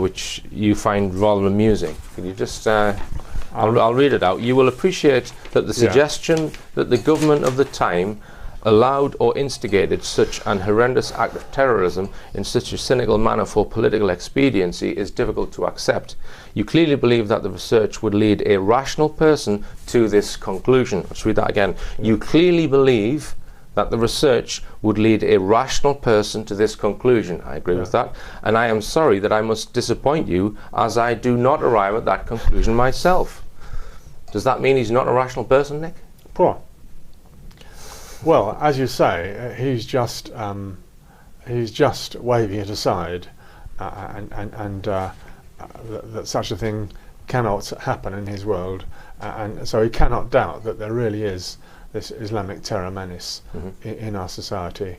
which you find rather amusing. Can you just, I'll read it out. You will appreciate that the suggestion that the government of the time allowed or instigated such an horrendous act of terrorism in such a cynical manner for political expediency is difficult to accept. You clearly believe that the research would lead a rational person to this conclusion. Let's read that again. You clearly believe that the research would lead a rational person to this conclusion. I agree with that. And I am sorry that I must disappoint you, as I do not arrive at that conclusion myself. Does that mean he's not a rational person, Nick? Poor. Well, as you say, he's just waving it aside, and that such a thing cannot happen in his world, and so he cannot doubt that there really is this Islamic terror menace in our society.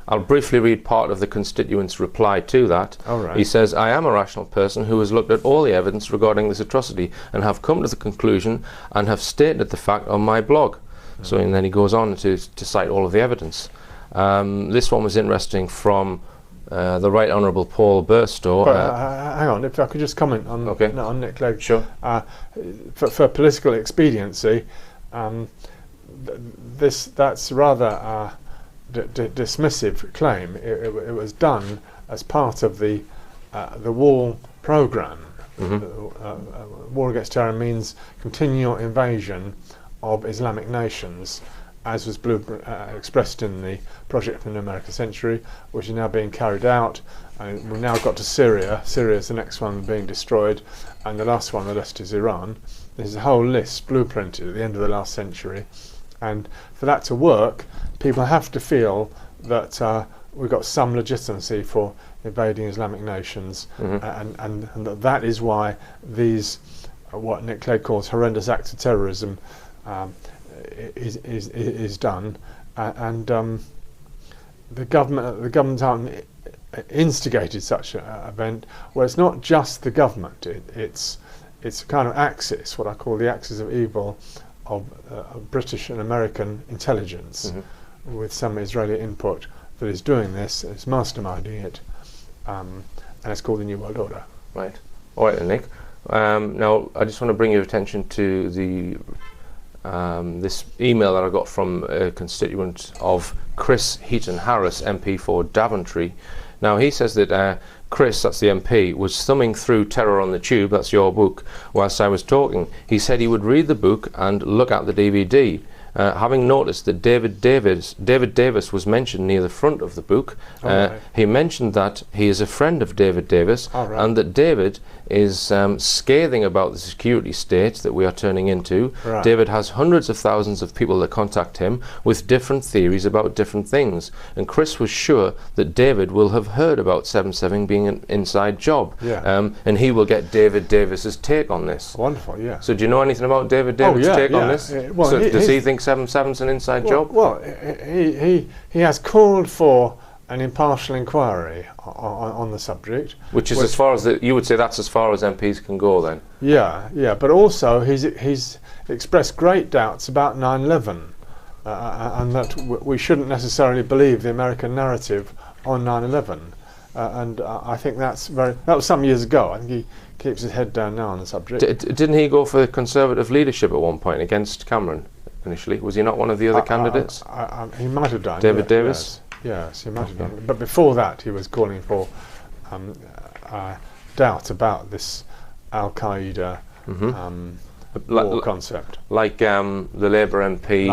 I'll briefly read part of the constituent's reply to that. He says, I am a rational person who has looked at all the evidence regarding this atrocity and have come to the conclusion and have stated the fact on my blog. So, and then he goes on to cite all of the evidence. This one was interesting from the Right Honourable Paul Burstow. Hang on, if I could just comment on Nick Clegg. Sure. For political expediency, that's rather dismissive claim. It was done as part of the wall programme. War against terror means continual invasion of Islamic nations, as was expressed in the Project for the American Century, which is now being carried out. And we've now got to Syria. Syria is the next one being destroyed, and the last one on the list is Iran. There's a whole list blueprinted at the end of the last century, and for that to work, people have to feel that we've got some legitimacy for invading Islamic nations, and that is why these, what Nick Clegg calls horrendous acts of terrorism, is done, and the government instigated such an event. Well, it's not just the government; it's a kind of axis, what I call the axis of evil, of British and American intelligence, with some Israeli input, that is doing this. It's masterminding it, and it's called the New World Order. Right. All right, then, Nick. Now, I just want to bring your attention to the this email that I got from a constituent of Chris Heaton Harris, MP for Daventry. Now, he says that Chris, that's the MP, was thumbing through Terror on the Tube, that's your book, whilst I was talking. He said he would read the book and look at the DVD. Having noticed that David Davis was mentioned near the front of the book, he mentioned that he is a friend of David Davis, and that David is scathing about the security state that we are turning into. David has hundreds of thousands of people that contact him with different theories about different things, and Chris was sure that David will have heard about 7/7 being an inside job, and he will get David Davis's take on this. Wonderful, yeah. So do you know anything about David Davis' take on this? Well, so does he think 7/7's an inside job? Well, he has called for an impartial inquiry on the subject, which is as far as you would say that's as far as MPs can go, then. Yeah. But also he's expressed great doubts about 9/11, and that we shouldn't necessarily believe the American narrative on 9/11. And I think that was some years ago. I think he keeps his head down now on the subject. Didn't he go for Conservative leadership at one point against Cameron initially? Was he not one of the other candidates? He might have done. David Davis? Yes, he might have done. But before that, he was calling for doubt about this Al-Qaeda war concept. Like the Labour MP,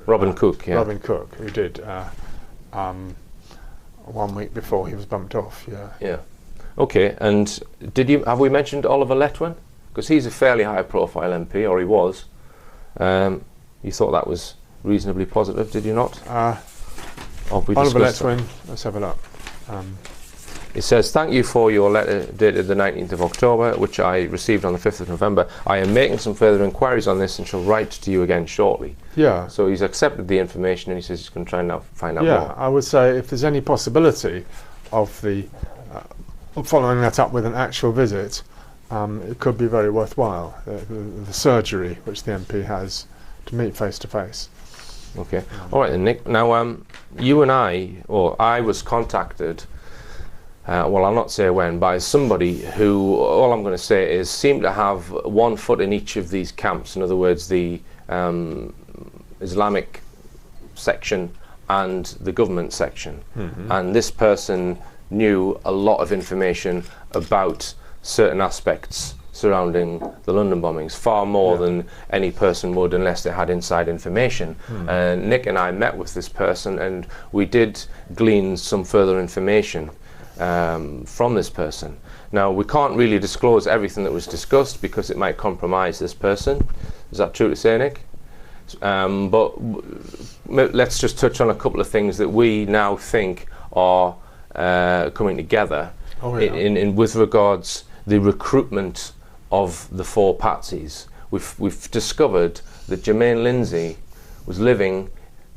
Robin Cook. Yeah. Robin Cook, who did 1 week before he was bumped off. Yeah. Okay. And have we mentioned Oliver Letwin? Because he's a fairly high-profile MP, or he was. You thought that was reasonably positive, did you not? Oliver Letwin, let's have a look. It says, "Thank you for your letter dated the 19th of October, which I received on the 5th of November. I am making some further inquiries on this and shall write to you again shortly." Yeah. So he's accepted the information, and he says he's going to try and find out more. Yeah, I would say if there's any possibility of the following that up with an actual visit, it could be very worthwhile. The surgery which the MP has to meet face to face. Okay. All right then, Nick. Now, you and I was contacted, well, I'll not say when, by somebody who, all I'm going to say is, seemed to have one foot in each of these camps. In other words, the Islamic section and the government section. And this person knew a lot of information about certain aspects surrounding the London bombings, far more than any person would unless they had inside information. And Nick and I met with this person, and we did glean some further information from this person. Now, we can't really disclose everything that was discussed because it might compromise this person. Is that true to say, Nick? But let's just touch on a couple of things that we now think are coming together in with regards the recruitment of the four patsies. We've discovered that Jermaine Lindsay was living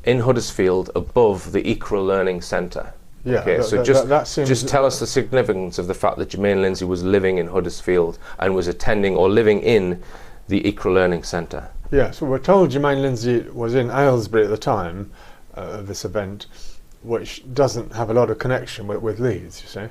in Huddersfield above the Iqra Learning Centre. Yeah, okay, so just tell us the significance of the fact that Jermaine Lindsay was living in Huddersfield and was attending or living in the Iqra Learning Centre. Yeah, so we're told Jermaine Lindsay was in Aylesbury at the time of this event, which doesn't have a lot of connection with Leeds, you see.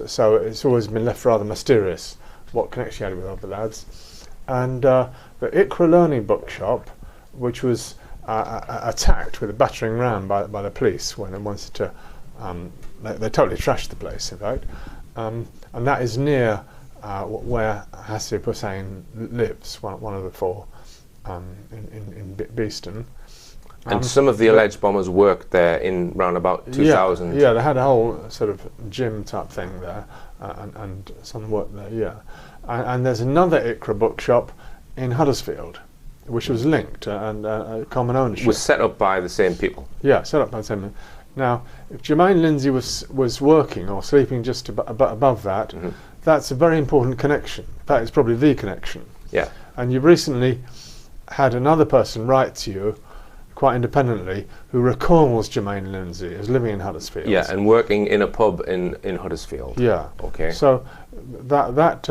So it's always been left rather mysterious what connection he had with other lads. And the ICRA Learning Bookshop, which was attacked with a battering ram by the police when they wanted to, they totally trashed the place, in fact. And that is near where Hasib Hussain lives, one of the four, in Beeston. And some of the alleged bombers worked there in round about 2000. Yeah, they had a whole sort of gym type thing there, and some worked there, yeah. And there's another ICRA bookshop in Huddersfield, which was linked and common ownership. Was set up by the same people. Yeah, set up by the same people. Now, if Jermaine Lindsay was working or sleeping just above that, that's a very important connection. That is probably the connection. Yeah. And you've recently had another person write to you, quite independently, who recalls Jermaine Lindsay as living in Huddersfield. Yeah, and working in a pub in Huddersfield. Yeah. Okay. So that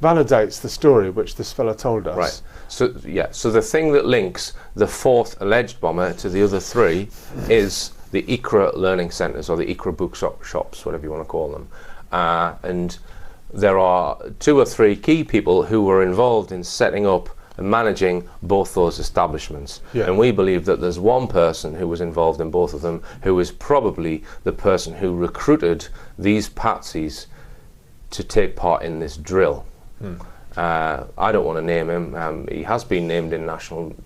validates the story which this fellow told us. Right. So yeah. So the thing that links the fourth alleged bomber to the other three is the ICRA learning centres, or the ICRA bookshops, whatever you want to call them, and there are 2 or 3 key people who were involved in setting up and managing both those establishments. Yeah. And we believe that there's one person who was involved in both of them, who is probably the person who recruited these patsies to take part in this drill. I don't want to name him. He has been named in national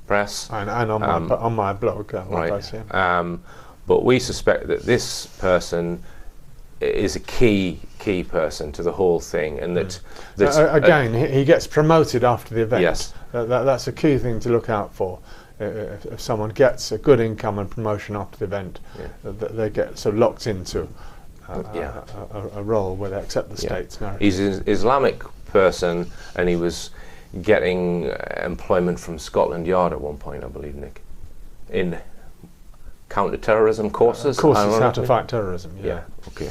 press. And on my blog. Right. But we suspect that this person is a key person to the whole thing, and that again, he gets promoted after the event. Yes. That's a key thing to look out for. If someone gets a good income and promotion after the event, they get so locked into a role where they accept the state's narrative. He's an Islamic person, and he was getting employment from Scotland Yard at one point, I believe, Nick, in counter-terrorism courses. Courses how to fight terrorism. Yeah. Okay.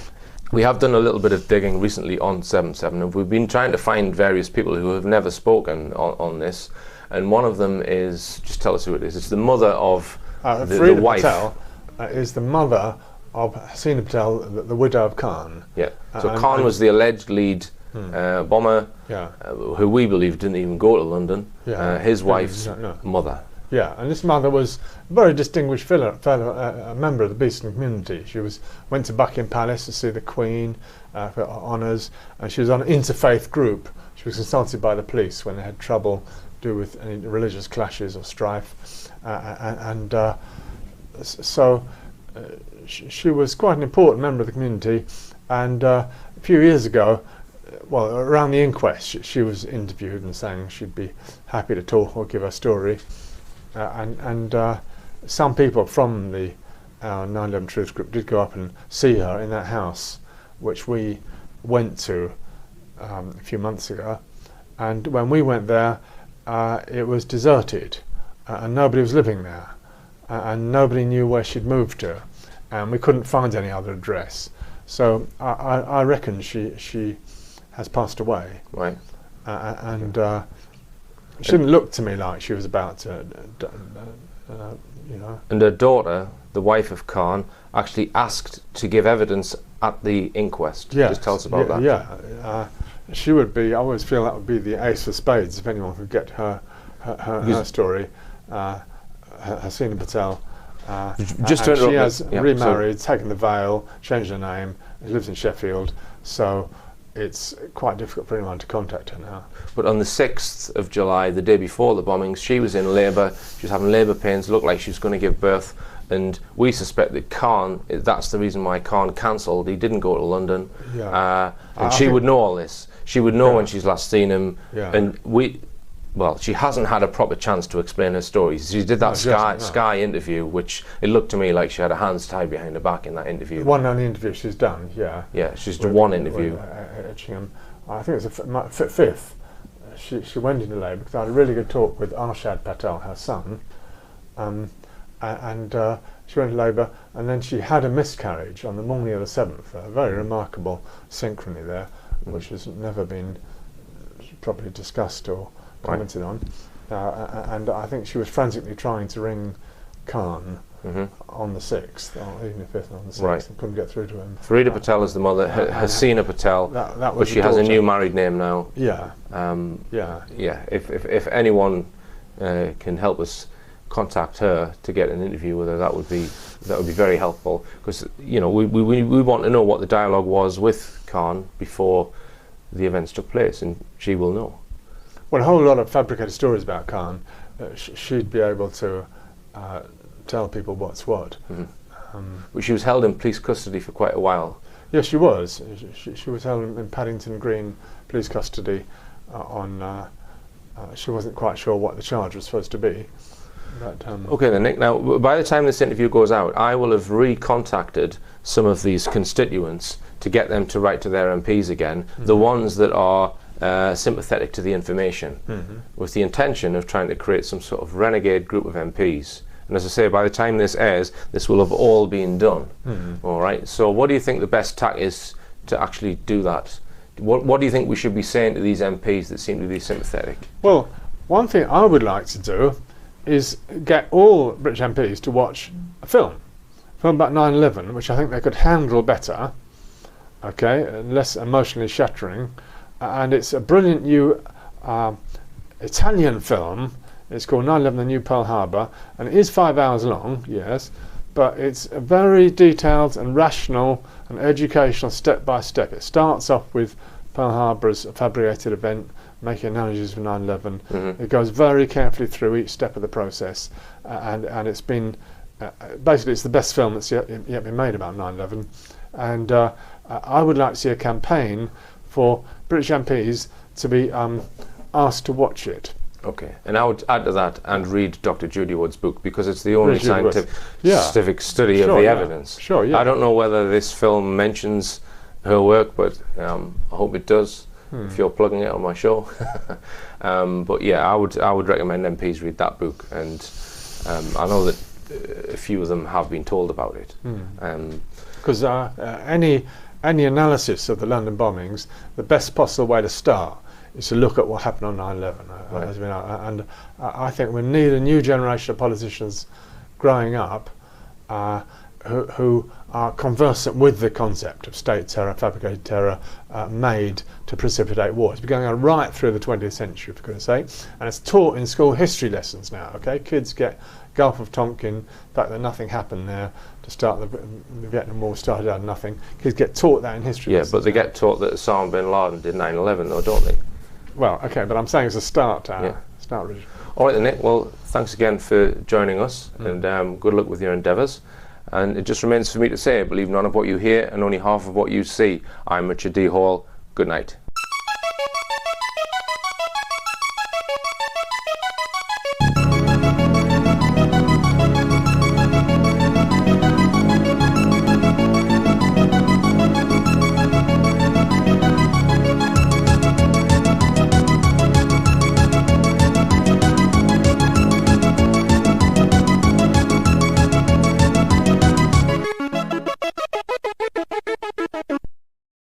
We have done a little bit of digging recently on 7/7, and we've been trying to find various people who have never spoken on this, and one of them is, just tell us who it is. It's the mother of the wife. Patel is the mother of Hasina Patel, the widow of Khan. Yeah. So Khan was the alleged lead bomber, who we believe didn't even go to London. His wife's mother. Yeah, and this mother was a very distinguished fellow, a member of the Beeston community. She went to Buckingham Palace to see the Queen for honours, and she was on an interfaith group. She was consulted by the police when they had trouble to do with any religious clashes or strife, so she was quite an important member of the community. And a few years ago, well, around the inquest, she was interviewed and saying she'd be happy to talk or give her story. And some people from the 9/11 Truth Group did go up and see her in that house, which we went to a few months ago. And when we went there, it was deserted, and nobody was living there, and nobody knew where she'd moved to, and we couldn't find any other address. So I reckon she has passed away. Right. And she didn't look to me like she was about to, And her daughter, the wife of Khan, actually asked to give evidence at the inquest. Yes. Just tell us about that. Yeah, she would be. I always feel that would be the ace of spades if anyone could get her story. Hasina Patel. Just to she has remarried, taken the veil, changed her name. She lives in Sheffield. So it's quite difficult for anyone to contact her now. But on the 6th of July, the day before the bombings, she was in labour. She was having labour pains, looked like she was going to give birth. And we suspect that Khan, that's the reason why Khan cancelled. He didn't go to London. And she would know all this. She would know when she's last seen him. And she hasn't had a proper chance to explain her story. She did that Sky interview, which it looked to me like she had her hands tied behind her back in that interview. One only interview she's done, Yeah, she's done one interview. I think it was the fifth. She went into labour because I had a really good talk with Arshad Patel, her son, and she went into labour, and then she had a miscarriage on the morning of the 7th. A very remarkable synchrony there, which has never been properly discussed or commented on. And I think she was frantically trying to ring Khan on the 6th, or even the 5th on the 6th, Right. and couldn't get through to him. Farida Patel is the mother. Hasina Patel, That but was she the has a daughter. new married name now. Yeah, Yeah. If anyone can help us contact her to get an interview with her, that would be very helpful, because we want to know what the dialogue was with Khan before the events took place, and she will know. Well, a whole lot of fabricated stories about Khan. She'd be able to tell people what's what. But she was held in police custody for quite a while. Yes, she was. She was held in Paddington Green police custody she wasn't quite sure what the charge was supposed to be. But, Okay then, Nick, now by the time this interview goes out, I will have recontacted some of these constituents to get them to write to their MPs again, the ones that are sympathetic to the information, with the intention of trying to create some sort of renegade group of MPs. And as I say, by the time this airs, this will have all been done. All right, so what do you think the best tack is to actually do that? What do you think we should be saying to these MPs that seem to be sympathetic? Well, one thing I would like to do is get all British MPs to watch a film about 9/11, which I think they could handle better, okay, less emotionally shattering, and it's a brilliant new Italian film. It's called 9/11: The New Pearl Harbor, and it is 5 hours long, yes, but it's a very detailed and rational and educational step by step. It starts off with Pearl Harbor as a fabricated event, making analogies with 9/11. It goes very carefully through each step of the process, and it's been basically it's the best film that's yet been made about 9/11, and I would like to see a campaign for British MPs to be asked to watch it. Okay, and I would add to that and read Dr. Judy Wood's book, because it's the only scientific study of the evidence. Sure, yeah. I don't know whether this film mentions her work, but I hope it does. If you're plugging it on my show, but yeah, I would recommend MPs read that book, and I know that a few of them have been told about it. Because any analysis of the London bombings, the best possible way to start is to look at what happened on 9/11. And I think we need a new generation of politicians growing up who are conversant with the concept of state terror, fabricated terror, made to precipitate war. It's been going on right through the 20th century, for goodness sake, and it's taught in school history lessons now. Okay, kids get Gulf of Tonkin, the fact that nothing happened there to start the Vietnam War started out of nothing. Kids get taught that in history lessons. Yeah, but they get taught that Osama bin Laden did 9/11, though, don't they? Well, okay, but I'm saying it's a start. All right then, Nick, well, thanks again for joining us, and good luck with your endeavours. And it just remains for me to say, believe none of what you hear and only half of what you see. I'm Richard D. Hall. Good night.